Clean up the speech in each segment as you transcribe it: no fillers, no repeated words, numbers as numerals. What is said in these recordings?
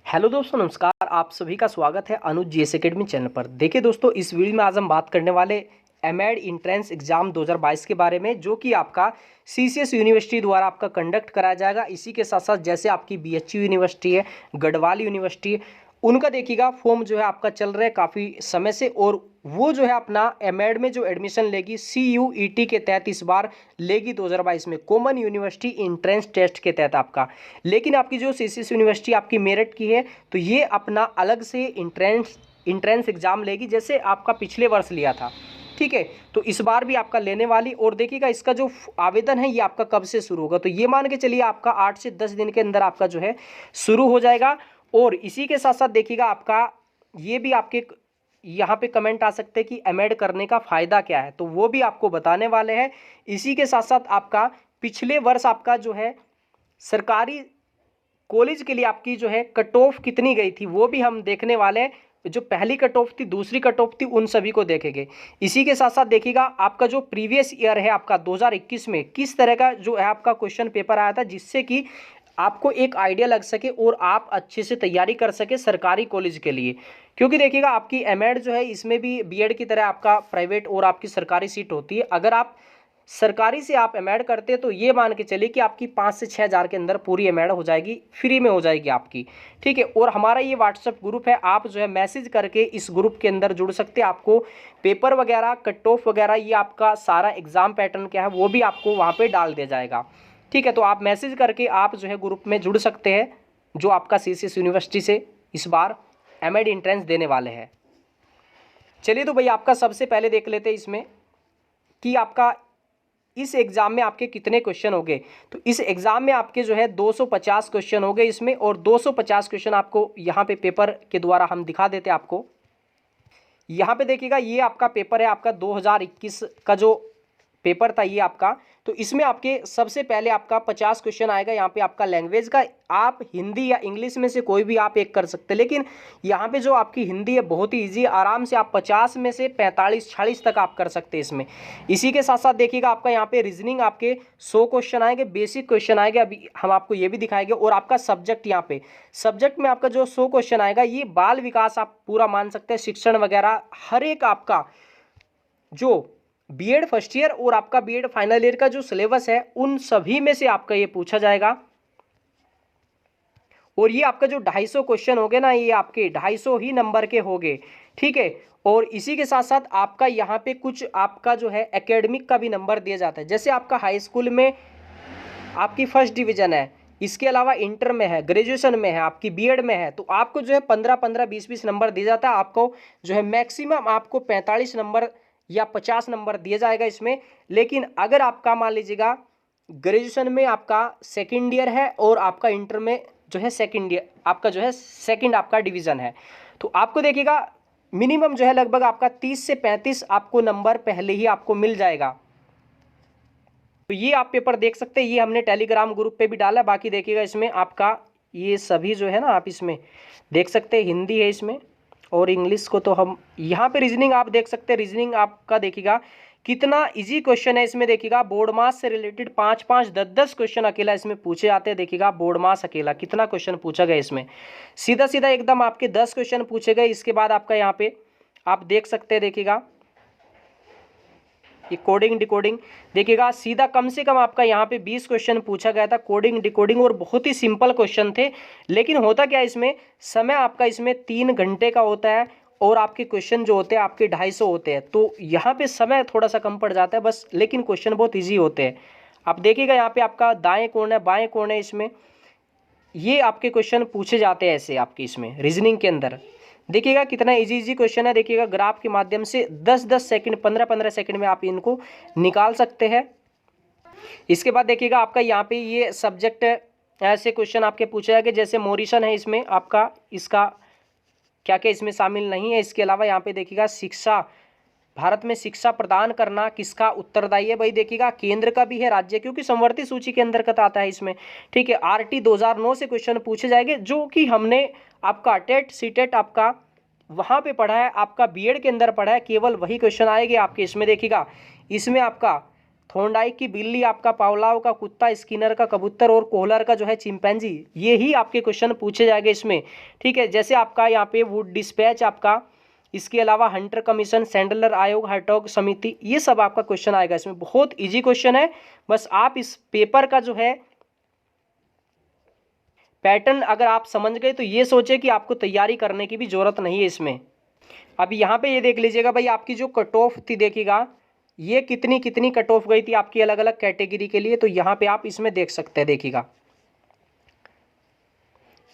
Hello दोस्तों, नमस्कार। आप सभी का स्वागत है अनुज जीएस एकेडमी चैनल पर। देखिए दोस्तों, इस वीडियो में आज हम बात करने वाले एमएड इंट्रेंस एग्जाम 2022 के बारे में, जो कि आपका सीसीएस यूनिवर्सिटी द्वारा आपका कंडक्ट कराया जाएगा। इसी के साथ साथ जैसे आपकी बीएचयू यूनिवर्सिटी है, गढ़वाल यूनिवर्सिटी है, उनका देखिएगा फॉर्म जो है आपका चल रहा है काफ़ी समय से, और वो जो है अपना एमएड में जो एडमिशन लेगी सीयूईटी के तहत इस बार लेगी 2022 में, कॉमन यूनिवर्सिटी इंट्रेंस टेस्ट के तहत आपका। लेकिन आपकी जो सीसीएस यूनिवर्सिटी आपकी मेरठ की है, तो ये अपना अलग से इंट्रेंस एग्जाम लेगी, जैसे आपका पिछले वर्ष लिया था। ठीक है, तो इस बार भी आपका लेने वाली। और देखिएगा इसका जो आवेदन है ये आपका कब से शुरू होगा, तो ये मान के चलिए आपका 8 से 10 दिन के अंदर आपका जो है शुरू हो जाएगा। और इसी के साथ साथ देखिएगा आपका ये भी आपके यहाँ पे कमेंट आ सकते हैं कि एमएड करने का फ़ायदा क्या है, तो वो भी आपको बताने वाले हैं। इसी के साथ साथ आपका पिछले वर्ष आपका जो है सरकारी कॉलेज के लिए आपकी जो है कट ऑफ कितनी गई थी, वो भी हम देखने वाले हैं। जो पहली कट ऑफ थी, दूसरी कट ऑफ थी, उन सभी को देखेंगे। इसी के साथ साथ देखिएगा आपका जो प्रीवियस ईयर है आपका 2021 में किस तरह का जो है आपका क्वेश्चन पेपर आया था, जिससे कि आपको एक आइडिया लग सके और आप अच्छे से तैयारी कर सके सरकारी कॉलेज के लिए। क्योंकि देखिएगा आपकी एमएड जो है इसमें भी बीएड की तरह आपका प्राइवेट और आपकी सरकारी सीट होती है। अगर आप सरकारी से आप एमएड करते हैं तो ये मान के चलिए कि आपकी 5 से 6 हज़ार के अंदर पूरी एमएड हो जाएगी, फ्री में हो जाएगी आपकी। ठीक है, और हमारा ये व्हाट्सएप ग्रुप है, आप जो है मैसेज करके इस ग्रुप के अंदर जुड़ सकते हैं। आपको पेपर वगैरह, कट ऑफ वगैरह, ये आपका सारा एग्जाम पैटर्न क्या है वो भी आपको वहाँ पर डाल दिया जाएगा। ठीक है, तो आप मैसेज करके आप जो है ग्रुप में जुड़ सकते हैं, जो आपका सीसीएस यूनिवर्सिटी से इस बार एमएड एंट्रेंस देने वाले हैं। चलिए तो भाई आपका सबसे पहले देख लेते हैं इसमें कि आपका इस एग्ज़ाम में आपके कितने क्वेश्चन हो गए। तो इस एग्ज़ाम में आपके जो है 250 क्वेश्चन हो गए इसमें, और 250 क्वेश्चन आपको यहाँ पे पेपर के द्वारा हम दिखा देते हैं आपको। यहाँ पे देखिएगा ये आपका पेपर है, आपका 2021 का जो पेपर था ये आपका। तो इसमें आपके सबसे पहले आपका 50 क्वेश्चन आएगा यहाँ पे आपका लैंग्वेज का। आप हिंदी या इंग्लिश में से कोई भी आप एक कर सकते हैं, लेकिन यहाँ पे जो आपकी हिंदी है बहुत ही ईजी, आराम से आप 50 में से 45-46 तक आप कर सकते हैं इसमें। इसी के साथ साथ देखिएगा आपका यहाँ पे रीजनिंग आपके 100 क्वेश्चन आएंगे, बेसिक क्वेश्चन आएंगे, अभी हम आपको ये भी दिखाएंगे। और आपका सब्जेक्ट, यहाँ पे सब्जेक्ट में आपका जो 100 क्वेश्चन आएगा ये बाल विकास आप पूरा मान सकते हैं, शिक्षण वगैरह हर एक आपका जो बीएड फर्स्ट ईयर और आपका बीएड फाइनल ईयर का जो सिलेबस है उन सभी में से आपका ये पूछा जाएगा। और ये आपका जो 250 क्वेश्चन हो गए ना, ये आपके 250 ही नंबर के हो गए। ठीक है, और इसी के साथ साथ आपका यहाँ पे कुछ आपका जो है एकेडमिक का भी नंबर दिया जाता है। जैसे आपका हाई स्कूल में आपकी फर्स्ट डिवीजन है, इसके अलावा इंटर में है, ग्रेजुएशन में है, आपकी बीएड में है, तो आपको जो है 15-15, 20-20 नंबर दिया जाता है। आपको जो है मैक्सिमम आपको 45 नंबर या 50 नंबर दिया जाएगा इसमें। लेकिन अगर आपका मान लीजिएगा ग्रेजुएशन में आपका सेकंड ईयर है और आपका इंटर में जो है सेकंड ईयर आपका जो है सेकंड आपका डिवीज़न है, तो आपको देखिएगा मिनिमम जो है लगभग आपका 30 से 35 आपको नंबर पहले ही आपको मिल जाएगा। तो ये आप पेपर देख सकते हैं, ये हमने टेलीग्राम ग्रुप पे भी डाला। बाकी देखिएगा इसमें आपका ये सभी जो है ना, आप इसमें देख सकते हैं, हिंदी है इसमें और इंग्लिश को तो हम यहाँ पे रीजनिंग आप देख सकते हैं। रीजनिंग आपका देखिएगा कितना इजी क्वेश्चन है इसमें। देखिएगा बोर्ड मास से रिलेटेड 5-5, 10-10 क्वेश्चन अकेला इसमें पूछे जाते हैं। देखिएगा बोर्ड मास अकेला कितना क्वेश्चन पूछा गया इसमें, सीधा सीधा एकदम आपके 10 क्वेश्चन पूछे गए। इसके बाद आपका यहाँ पे आप देख सकते हैं, देखिएगा ये कोडिंग डिकोडिंग, देखिएगा सीधा कम से कम आपका यहाँ पे 20 क्वेश्चन पूछा गया था, कोडिंग डिकोडिंग, और बहुत ही सिंपल क्वेश्चन थे। लेकिन होता क्या है इसमें, समय आपका इसमें 3 घंटे का होता है और आपके क्वेश्चन जो होते हैं आपके 250 होते हैं, तो यहाँ पे समय थोड़ा सा कम पड़ जाता है बस, लेकिन क्वेश्चन बहुत ईजी होते हैं। आप देखिएगा यहाँ पे आपका दाएँ कोण है, बाएँ कोण है, इसमें ये आपके क्वेश्चन पूछे जाते हैं ऐसे आपके इसमें रीजनिंग के अंदर। देखिएगा कितना इजी क्वेश्चन है। देखिएगा ग्राफ के माध्यम से 10-10 सेकंड, 15-15 सेकंड में आप इनको निकाल सकते हैं। इसके बाद देखिएगा आपका यहाँ पे ये सब्जेक्ट ऐसे क्वेश्चन आपके पूछे जाएंगे, जैसे मोरिशन है इसमें आपका, इसका क्या क्या इसमें शामिल नहीं है। इसके अलावा यहाँ पे देखिएगा शिक्षा, भारत में शिक्षा प्रदान करना किसका उत्तरदायी है। भाई देखिएगा केंद्र का भी है, राज्य, क्योंकि संवर्ती सूची के अंतर्गत आता है इसमें। ठीक है, आरटी 2009 से क्वेश्चन पूछे जाएंगे, जो कि हमने आपका टेट सीटेट आपका वहाँ पे पढ़ा है, आपका बीएड के अंदर पढ़ा है, केवल वही क्वेश्चन आएंगे आपके इसमें। देखिएगा इसमें आपका थोंडाई की बिल्ली, आपका पावलाव का कुत्ता, स्किनर का कबूतर और कोहलर का जो है चिंपैंजी। ये ही आपके क्वेश्चन पूछे जाएंगे इसमें, ठीक है। जैसे आपका यहाँ पे वुड डिस्पैच आपका, इसके अलावा हंटर कमीशन, सैंडलर आयोग, हर्टॉग समिति, ये सब आपका क्वेश्चन आएगा इसमें। बहुत ईजी क्वेश्चन है, बस आप इस पेपर का जो है पैटर्न अगर आप समझ गए तो ये सोचे कि आपको तैयारी करने की भी जरूरत नहीं है इसमें। अब यहाँ पे ये देख लीजिएगा भाई, आपकी जो कट ऑफ थी देखिएगा, ये कितनी कितनी कट ऑफ गई थी आपकी अलग अलग कैटेगरी के लिए, तो यहाँ पे आप इसमें देख सकते हैं, देखिएगा,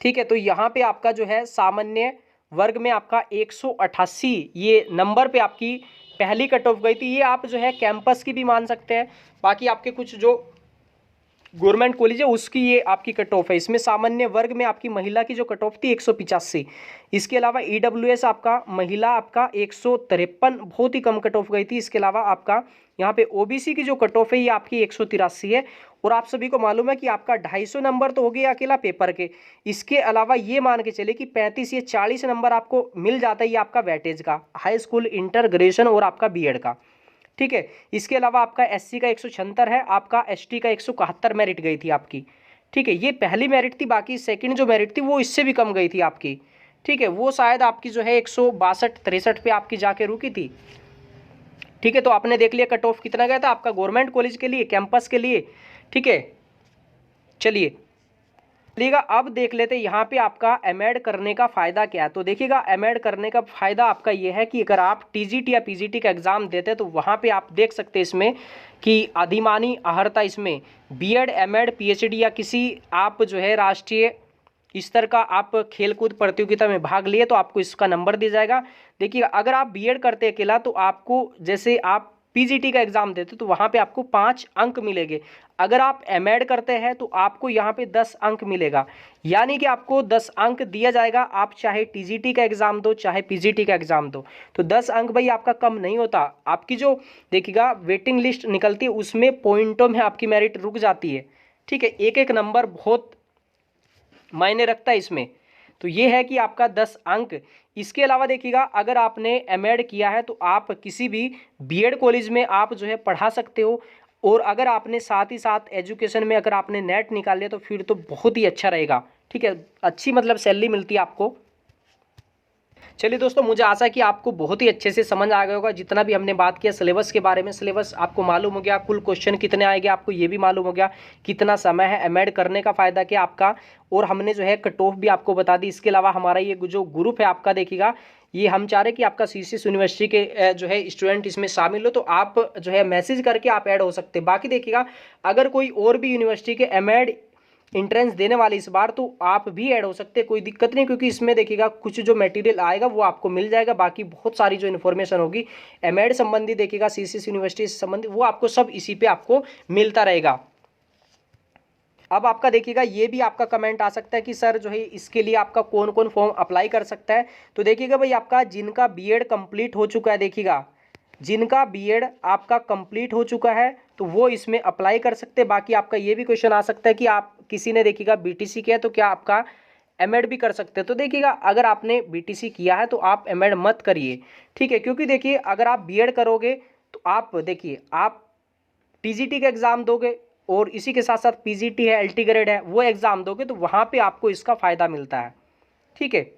ठीक है। तो यहाँ पे आपका जो है सामान्य वर्ग में आपका 188 ये नंबर पे आपकी पहली कट ऑफ गई थी। ये आप जो है कैंपस की भी मान सकते हैं, बाकी आपके कुछ जो गवर्नमेंट कॉलेज है उसकी ये आपकी कट ऑफ है। इसमें सामान्य वर्ग में आपकी महिला की जो कट ऑफ थी 185। इसके अलावा ईडब्ल्यूएस आपका महिला आपका 153, बहुत ही कम कट ऑफ गई थी। इसके अलावा आपका यहाँ पे ओबीसी की जो कट ऑफ है ये आपकी 183 है। और आप सभी को मालूम है कि आपका 250 नंबर तो हो गया अकेला पेपर के, इसके अलावा ये मान के चले कि 35 या 40 नंबर आपको मिल जाता है ये आपका वेटेज का, हाई स्कूल, इंटर, ग्रेजुएशन और आपका बीएड का, ठीक है। इसके अलावा आपका एससी का 176 है, आपका एसटी का 171 मेरिट गई थी आपकी, ठीक है। ये पहली मेरिट थी, बाकी सेकंड जो मेरिट थी वो इससे भी कम गई थी आपकी, ठीक है। वो शायद आपकी जो है 162-63 पे आपकी जाके रुकी थी, ठीक है। तो आपने देख लिया कट ऑफ कितना गया था आपका गवर्नमेंट कॉलेज के लिए, कैंपस के लिए, ठीक है। चलिए अब देख लेते हैं यहाँ पे आपका एमएड करने का फ़ायदा क्या है। तो देखिएगा, एमएड करने का फ़ायदा आपका ये है कि अगर आप टीजीटी या पीजीटी का एग्ज़ाम देते हैं तो वहाँ पे आप देख सकते हैं इसमें कि अधिमानी अहर्ता इसमें बीएड, एमएड, पीएचडी या किसी आप जो है राष्ट्रीय स्तर का आप खेलकूद प्रतियोगिता में भाग लिए तो आपको इसका नंबर दिया जाएगा। देखिए, अगर आप बीएड करते अकेला तो आपको, जैसे आप पीजीटी का एग्ज़ाम देते तो वहाँ पे आपको 5 अंक मिलेंगे। अगर आप एमएड करते हैं तो आपको यहाँ पे 10 अंक मिलेगा, यानी कि आपको 10 अंक दिया जाएगा। आप चाहे टीजीटी का एग्ज़ाम दो चाहे पीजीटी का एग्ज़ाम दो, तो 10 अंक भाई आपका कम नहीं होता। आपकी जो देखिएगा वेटिंग लिस्ट निकलती है उसमें पॉइंटों में आपकी मेरिट रुक जाती है, ठीक है। एक एक नंबर बहुत मायने रखता है इसमें। तो ये है कि आपका 10 अंक। इसके अलावा देखिएगा, अगर आपने एमएड किया है तो आप किसी भी बीएड कॉलेज में आप जो है पढ़ा सकते हो। और अगर आपने साथ ही साथ एजुकेशन में अगर आपने नेट निकाल लिया तो फिर तो बहुत ही अच्छा रहेगा, ठीक है। अच्छी मतलब सैलरी मिलती है आपको। चलिए दोस्तों, मुझे आशा है कि आपको बहुत ही अच्छे से समझ आ गया होगा जितना भी हमने बात किया सिलेबस के बारे में। सिलेबस आपको मालूम हो गया, कुल क्वेश्चन कितने आएंगे आपको ये भी मालूम हो गया, कितना समय है, एमएड करने का फ़ायदा क्या आपका, और हमने जो है कट ऑफ भी आपको बता दी। इसके अलावा हमारा ये जो ग्रुप है आपका, देखिएगा, ये हम चाह रहे हैं कि आपका सीसीएस यूनिवर्सिटी के जो है स्टूडेंट इसमें शामिल हो, तो आप जो है मैसेज करके आप ऐड हो सकते हैं। बाकी देखिएगा, अगर कोई और भी यूनिवर्सिटी के एमएड इंट्रेंस देने वाले इस बार तो आप भी ऐड हो सकते हैं, कोई दिक्कत नहीं, क्योंकि इसमें देखिएगा कुछ जो मटेरियल आएगा वो आपको मिल जाएगा। बाकी बहुत सारी जो इन्फॉर्मेशन होगी एमएड संबंधी, देखिएगा सीसीएस यूनिवर्सिटी से संबंधित, वो आपको सब इसी पे आपको मिलता रहेगा। अब आपका देखिएगा, ये भी आपका कमेंट आ सकता है कि सर जो है इसके लिए आपका कौन कौन फॉर्म अप्लाई कर सकता है। तो देखिएगा भाई, आपका जिनका बीएड कंप्लीट हो चुका है, देखिएगा जिनका बीएड आपका कंप्लीट हो चुका है तो वो इसमें अप्लाई कर सकते हैं। बाकी आपका ये भी क्वेश्चन आ सकता है कि आप किसी ने देखिएगा बीटीसी किया है तो क्या आपका एमएड भी कर सकते हैं। तो देखिएगा, अगर आपने बीटीसी किया है तो आप एमएड मत करिए, ठीक है। क्योंकि देखिए, अगर आप बीएड करोगे तो आप देखिए, आप टीजीटी का एग्ज़ाम दोगे और इसी के साथ साथ पीजीटी है, एलटी ग्रेड है, वो एग्ज़ाम दोगे तो वहाँ पे आपको इसका फ़ायदा मिलता है, ठीक है।